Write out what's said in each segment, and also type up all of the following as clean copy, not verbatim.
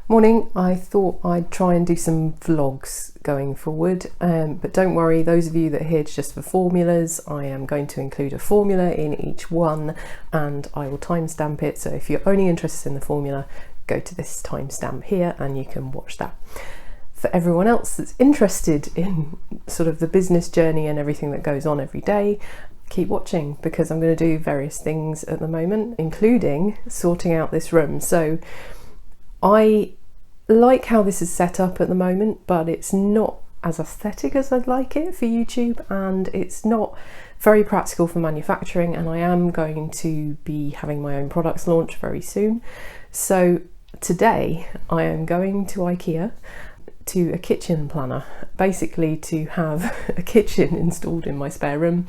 Morning. I thought I'd try and do some vlogs going forward, but don't worry, those of you that are here just for formulas, I am going to include a formula in each one and I will timestamp it, so if you're only interested in the formula, go to this timestamp here and you can watch that. For everyone else that's interested in sort of the business journey and everything that goes on every day, keep watching, because I'm going to do various things at the moment, including sorting out this room. So I like how this is set up at the moment, but it's not as aesthetic as I'd like it for YouTube, and it's not very practical for manufacturing, and I am going to be having my own products launch very soon. So today I am going to IKEA to a kitchen planner, basically to have a kitchen installed in my spare room,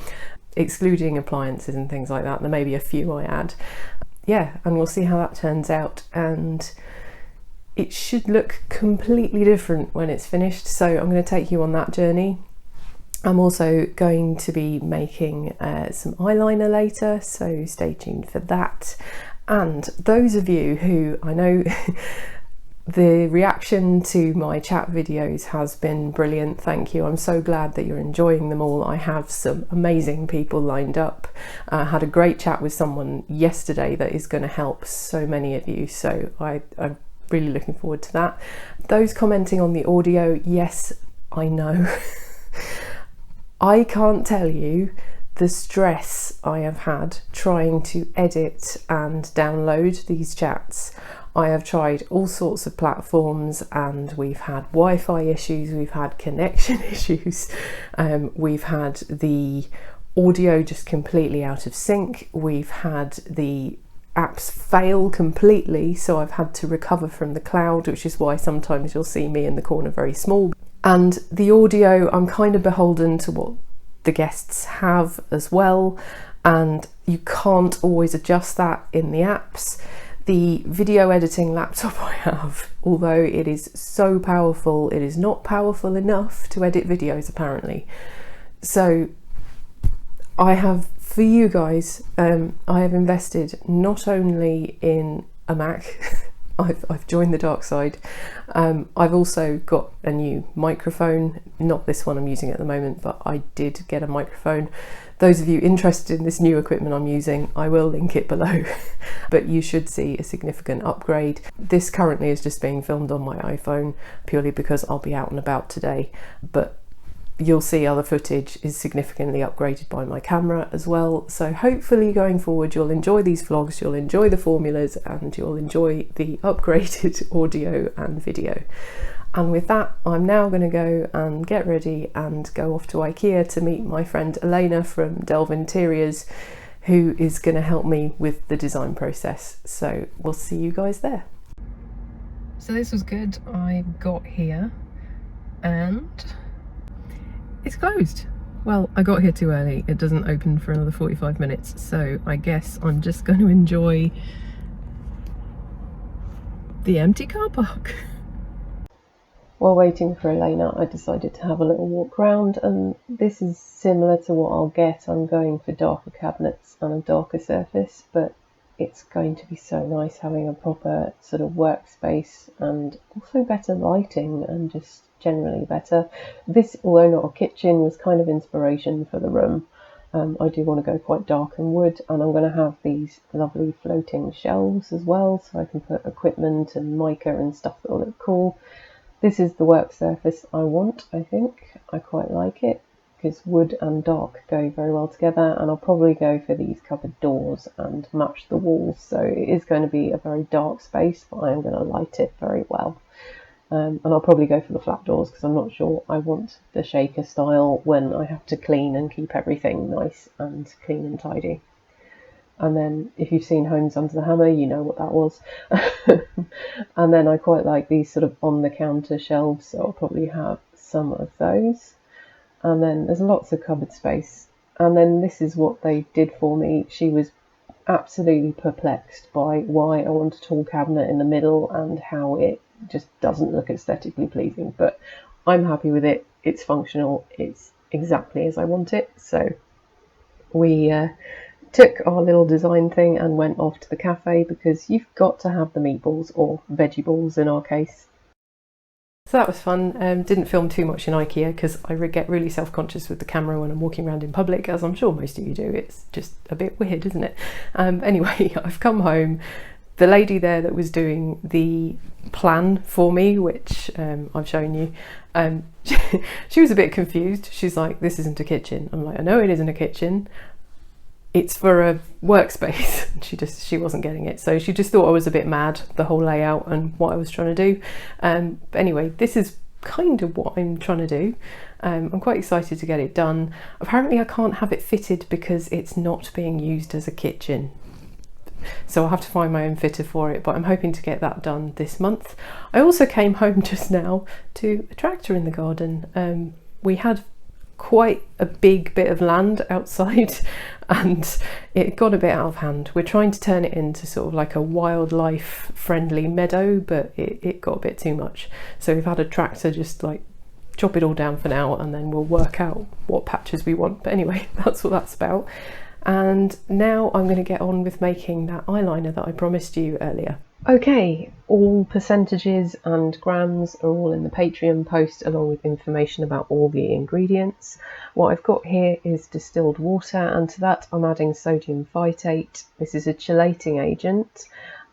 excluding appliances and things like that. There may be a few I add. Yeah, and we'll see how that turns out, and it should look completely different when it's finished, so I'm going to take you on that journey. I'm also going to be making some eyeliner later, so stay tuned for that. And those of you who, I know the reaction to my chat videos has been brilliant, thank you. I'm so glad that you're enjoying them all. I have some amazing people lined up. I had a great chat with someone yesterday that is going to help so many of you, so I'm really looking forward to that. Those commenting on the audio, yes, I know. I can't tell you the stress I have had trying to edit and download these chats. I have tried all sorts of platforms and we've had Wi-Fi issues, we've had connection issues, we've had the audio just completely out of sync, we've had the apps fail completely, so I've had to recover from the cloud, which is why sometimes you'll see me in the corner very small. And the audio, I'm kind of beholden to what the guests have as well, and you can't always adjust that in the apps. The video editing laptop I have, although it is so powerful, it is not powerful enough to edit videos apparently. So I have, for you guys, I have invested not only in a Mac, I've joined the dark side, I've also got a new microphone, not this one I'm using at the moment, but I did get a microphone. Those of you interested in this new equipment I'm using, I will link it below, but you should see a significant upgrade. This currently is just being filmed on my iPhone, purely because I'll be out and about today, but you'll see other footage is significantly upgraded by my camera as well. So hopefully going forward you'll enjoy these vlogs, you'll enjoy the formulas, and you'll enjoy the upgraded audio and video. And with that, I'm now going to go and get ready and go off to IKEA to meet my friend Eyeliner from Delve Interiors, who is going to help me with the design process. So we'll see you guys there. So this was good. I got here and it's closed. Well, I got here too early. It doesn't open for another 45 minutes, so I guess I'm just going to enjoy the empty car park. While waiting for Eyeliner, I decided to have a little walk round, and this is similar to what I'll get. I'm going for darker cabinets and a darker surface, but it's going to be so nice having a proper sort of workspace and also better lighting and just generally better. This, although not a kitchen, was kind of inspiration for the room. I do want to go quite dark and wood, and I'm going to have these lovely floating shelves as well, so I can put equipment and mica and stuff that will look cool. This is the work surface I want, I think. I quite like it, because wood and dark go very well together, and I'll probably go for these cupboard doors and match the walls, so it is going to be a very dark space, but I am going to light it very well. And I'll probably go for the flat doors, because I'm not sure I want the shaker style when I have to clean and keep everything nice and clean and tidy. And then if you've seen Homes Under the Hammer, you know what that was. And then I quite like these sort of on the counter shelves, so I'll probably have some of those. And then there's lots of cupboard space. And then this is what they did for me. She was absolutely perplexed by why I want a tall cabinet in the middle and how it just doesn't look aesthetically pleasing, but I'm happy with it. It's functional, it's exactly as I want it. So we took our little design thing and went off to the cafe because you've got to have the meatballs, or veggie balls in our case. So that was fun. Didn't film too much in IKEA because I get really self-conscious with the camera when I'm walking around in public, as I'm sure most of you do. It's just a bit weird, isn't it? Anyway, I've come home. The lady there that was doing the plan for me, which I've shown you, she was a bit confused. She's like, this isn't a kitchen. I'm like, I know it isn't a kitchen. It's for a workspace. She wasn't getting it. So she just thought I was a bit mad, the whole layout and what I was trying to do. But anyway, this is kind of what I'm trying to do. I'm quite excited to get it done. Apparently I can't have it fitted because it's not being used as a kitchen. So I'll have to find my own fitter for it, but I'm hoping to get that done this month. I also came home just now to a tractor in the garden. We had quite a big bit of land outside and it got a bit out of hand. We're trying to turn it into sort of like a wildlife friendly meadow, but it got a bit too much. So we've had a tractor just like chop it all down for now, and then we'll work out what patches we want. But anyway, that's what that's about. And now I'm going to get on with making that eyeliner that I promised you earlier. Okay, all percentages and grams are all in the Patreon post, along with information about all the ingredients. What I've got here is distilled water, and to that I'm adding sodium phytate. This is a chelating agent,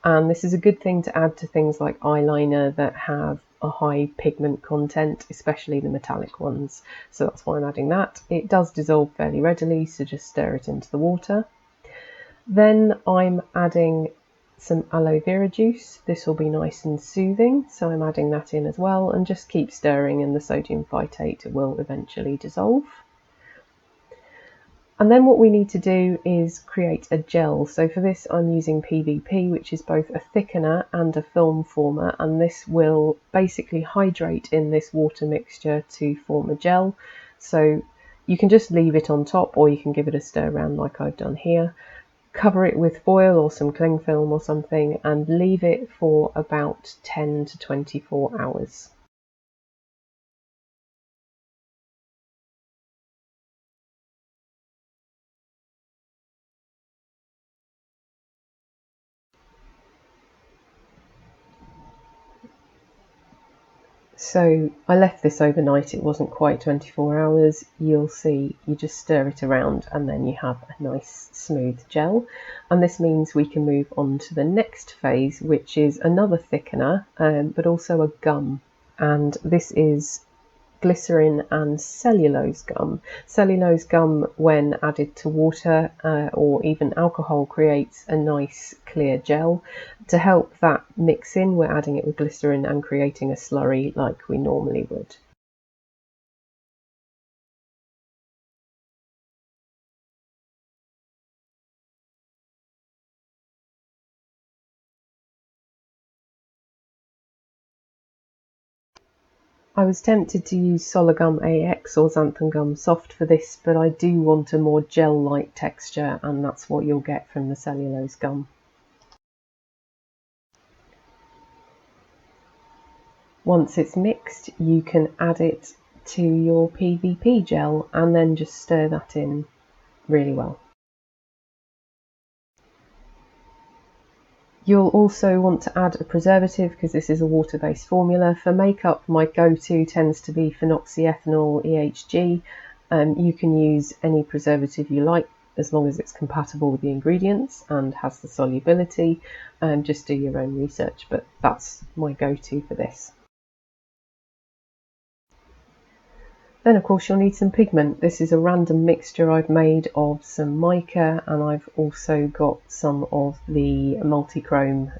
and this is a good thing to add to things like eyeliner that have a high pigment content, especially the metallic ones. So that's why I'm adding that. It does dissolve fairly readily, so just stir it into the water. Then I'm adding some aloe vera juice. This will be nice and soothing, so I'm adding that in as well, and just keep stirring and the sodium phytate will eventually dissolve. And then what we need to do is create a gel. So for this I'm using PVP, which is both a thickener and a film former, and this will basically hydrate in this water mixture to form a gel. So you can just leave it on top, or you can give it a stir around like I've done here. Cover it with foil or some cling film or something and leave it for about 10 to 24 hours. So I left this overnight, it wasn't quite 24 hours. You'll see, you just stir it around and then you have a nice smooth gel. And this means we can move on to the next phase, which is another thickener, but also a gum. And this is glycerin and cellulose gum. Cellulose gum, when added to water or even alcohol, creates a nice clear gel. To help that mix in, we're adding it with glycerin and creating a slurry like we normally would. I was tempted to use Sologum AX or Xanthan Gum Soft for this, but I do want a more gel-like texture, and that's what you'll get from the cellulose gum. Once it's mixed, you can add it to your PVP gel and then just stir that in really well. You'll also want to add a preservative because this is a water-based formula. For makeup, my go-to tends to be phenoxyethanol EHG. You can use any preservative you like as long as it's compatible with the ingredients and has the solubility. Just do your own research, but that's my go-to for this. Then of course you'll need some pigment. This is a random mixture I've made of some mica, and I've also got some of the multichrome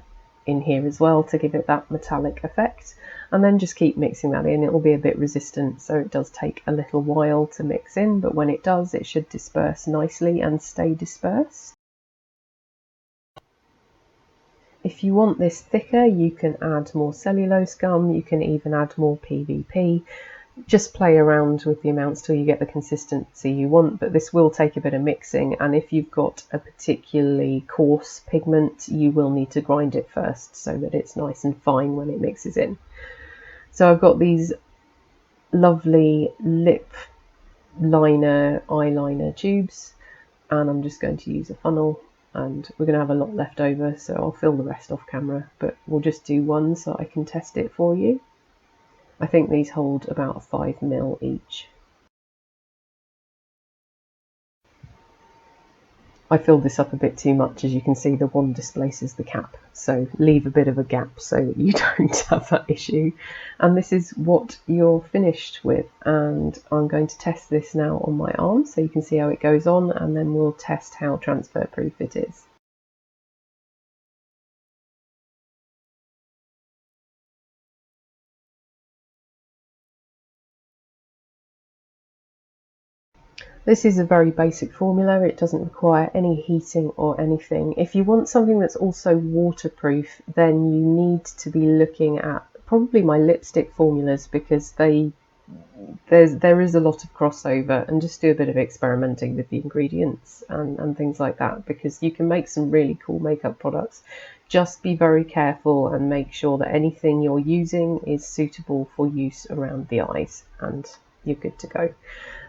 in here as well to give it that metallic effect. And then just keep mixing that in. It will be a bit resistant, so it does take a little while to mix in, but when it does, it should disperse nicely and stay dispersed. If you want this thicker, you can add more cellulose gum, you can even add more PVP. Just play around with the amounts till you get the consistency you want, but this will take a bit of mixing, and if you've got a particularly coarse pigment, you will need to grind it first so that it's nice and fine when it mixes in. So I've got these lovely lip liner eyeliner tubes, and I'm just going to use a funnel, and we're going to have a lot left over, so I'll fill the rest off camera, but we'll just do one so I can test it for you. I think these hold about 5 ml each. I filled this up a bit too much. As you can see, the wand displaces the cap, so leave a bit of a gap so that you don't have that issue. And this is what you're finished with, and I'm going to test this now on my arm so you can see how it goes on, and then we'll test how transfer proof it is. This is a very basic formula. It doesn't require any heating or anything. If you want something that's also waterproof, then you need to be looking at probably my lipstick formulas, because there is a lot of crossover, and just do a bit of experimenting with the ingredients and things like that, because you can make some really cool makeup products. Just be very careful and make sure that anything you're using is suitable for use around the eyes, and you're good to go.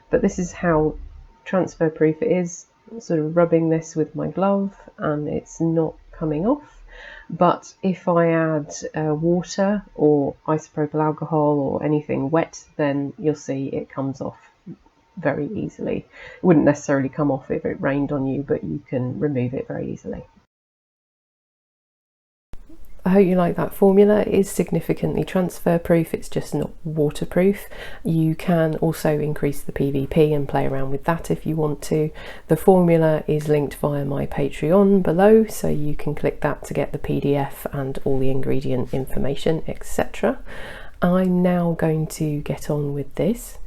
But this is how transfer proof it is. I'm sort of rubbing this with my glove and it's not coming off. But if I add water or isopropyl alcohol or anything wet, then you'll see it comes off very easily. It wouldn't necessarily come off if it rained on you, but you can remove it very easily. I hope you like that formula. It is significantly transfer proof, it's just not waterproof. You can also increase the PVP and play around with that if you want to. The formula is linked via my Patreon below, so you can click that to get the PDF and all the ingredient information, etc. I'm now going to get on with this.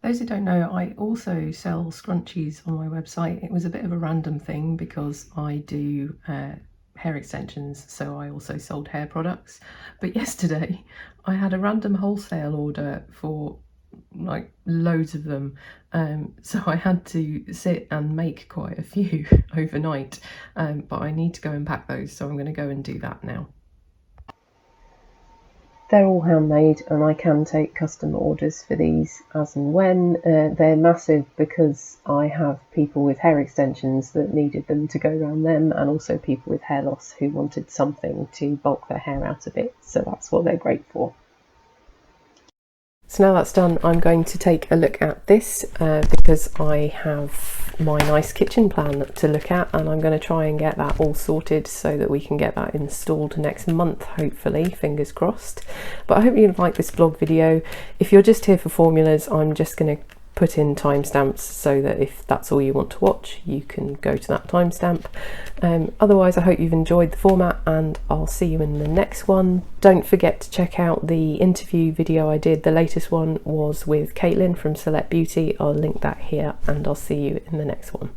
Those who don't know, I also sell scrunchies on my website. It was a bit of a random thing because I do hair extensions, so I also sold hair products. But yesterday I had a random wholesale order for like loads of them, so I had to sit and make quite a few overnight, but I need to go and pack those, so I'm going to go and do that now. They're all handmade, and I can take custom orders for these as and when. They're massive because I have people with hair extensions that needed them to go around them, and also people with hair loss who wanted something to bulk their hair out a bit, so that's what they're great for. So now that's done, I'm going to take a look at this because I have my nice kitchen plan to look at, and I'm going to try and get that all sorted so that we can get that installed next month, hopefully, fingers crossed. But I hope you like this vlog video. If you're just here for formulas, I'm just going to put in timestamps so that if that's all you want to watch, you can go to that timestamp. Otherwise, I hope you've enjoyed the format, and I'll see you in the next one. Don't forget to check out the interview video I did. The latest one was with Caitlin from Select Beauty. I'll link that here, and I'll see you in the next one.